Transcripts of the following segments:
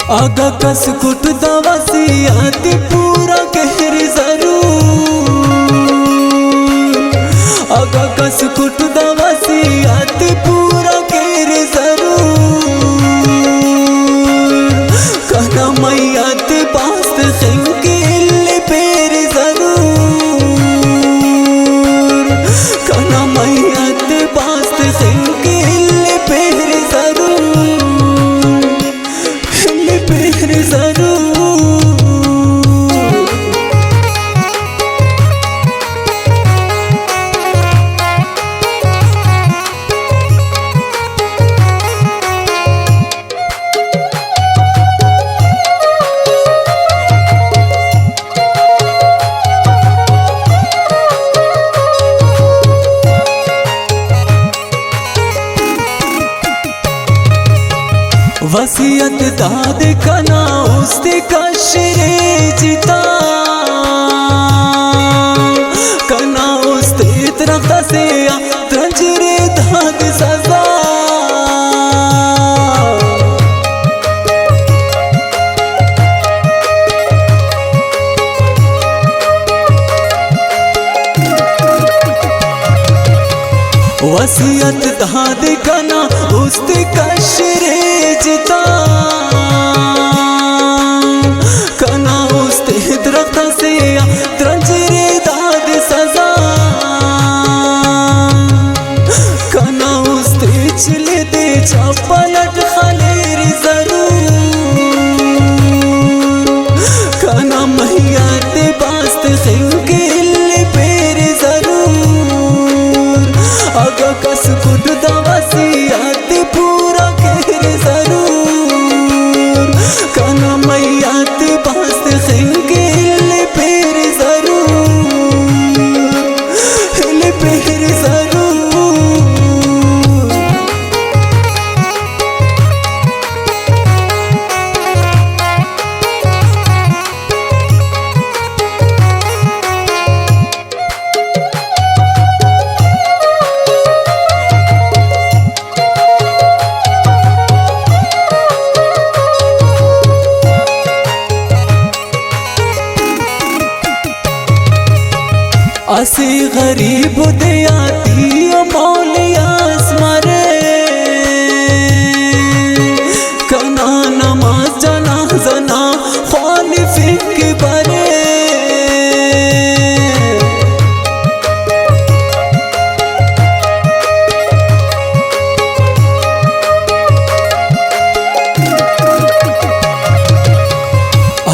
आगा कस कुट दवासी आती पूरा गहरी जरूर। आगा कस कुट दवासी आती पूरा गहरी जरूर। कहना मैया ते पास खिंके इल्ले पेरे जरूर। कहना मैया ते पास खिंके इल्ले पेरे जरूर। इल्ले पेरे जरूर। वसीयत दाद कना उसते कशरे जिता। कना उसते तरफ्ता से तंजरे दाद सजा। वसीयत दाद कना उसते कशरे जिता। कना उसते दरख्त से तंजरे दाद सजा। कना उसते चले दे पलट खलेर जरूर। कना मैया ते बास्त खिंके इल्ले पेरे जरूर। आगा कस कुट दवासी आते पूरा गहरे जरूर। कना मैया ते बास्त खिंके इल्ले पेरे जरूर। इल्ले पेरे जरूर। असी गरीब दयाती मौलियास मरे। कना नमाज जनाज़ना ख़ालिफ़ी के बरे।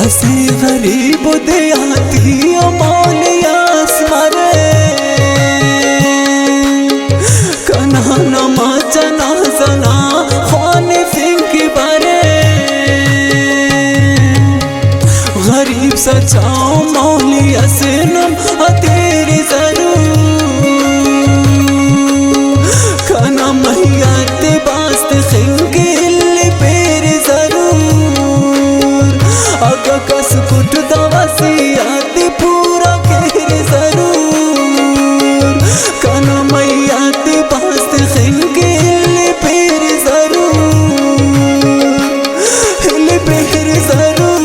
असी गरीब दयाती मौलियास मरे। कना नमाज जनाज़ना ख़ालिफ़ी के बरे। गरीब सचाओ मौलिया से नम तेरे जरूर। कना मैया ते बास्त खिंके इल्ले पेरे जरूर। आगा कस कुट दवासी आते पूरा गहरे जरूर। कना मैया ते बास्त खिंके इल्ले पेरे जरूर। इल्ले पेरे जरूर।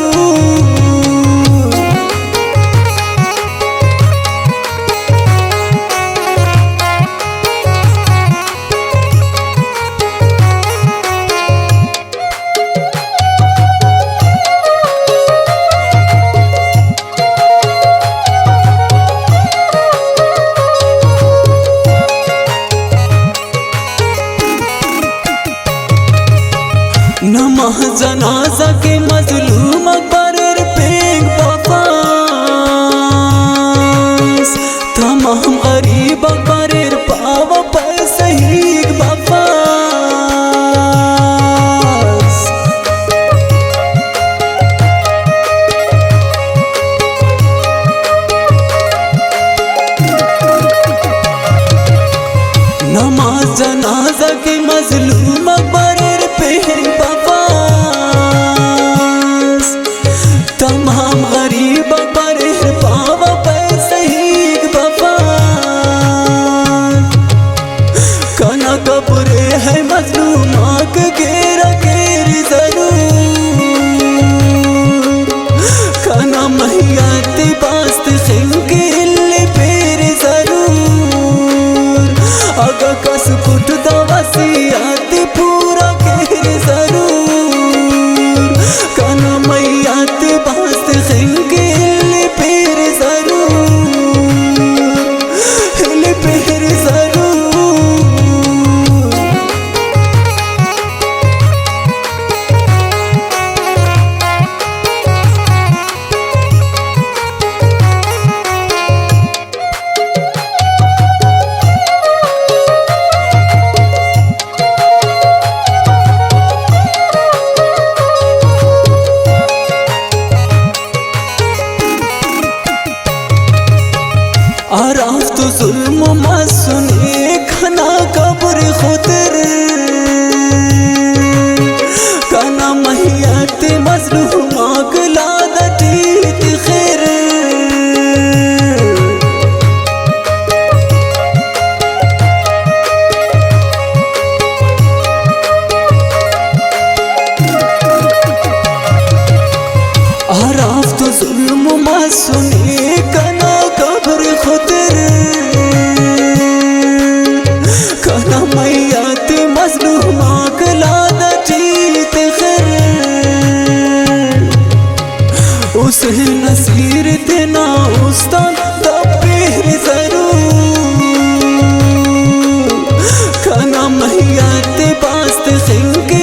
नमाज जनाजा के मजलूम बरर पेग बफास। तमाम गरीब बरर पाव पर सहीग बफास। नमाज जनाजा के मजलूम बरर पेग बफास। तमाम गरीब बरर पाव पर सहीग बफास। कना कब्र है मजलूमा के घेरा घेर जरूर। आते पास्त खिंके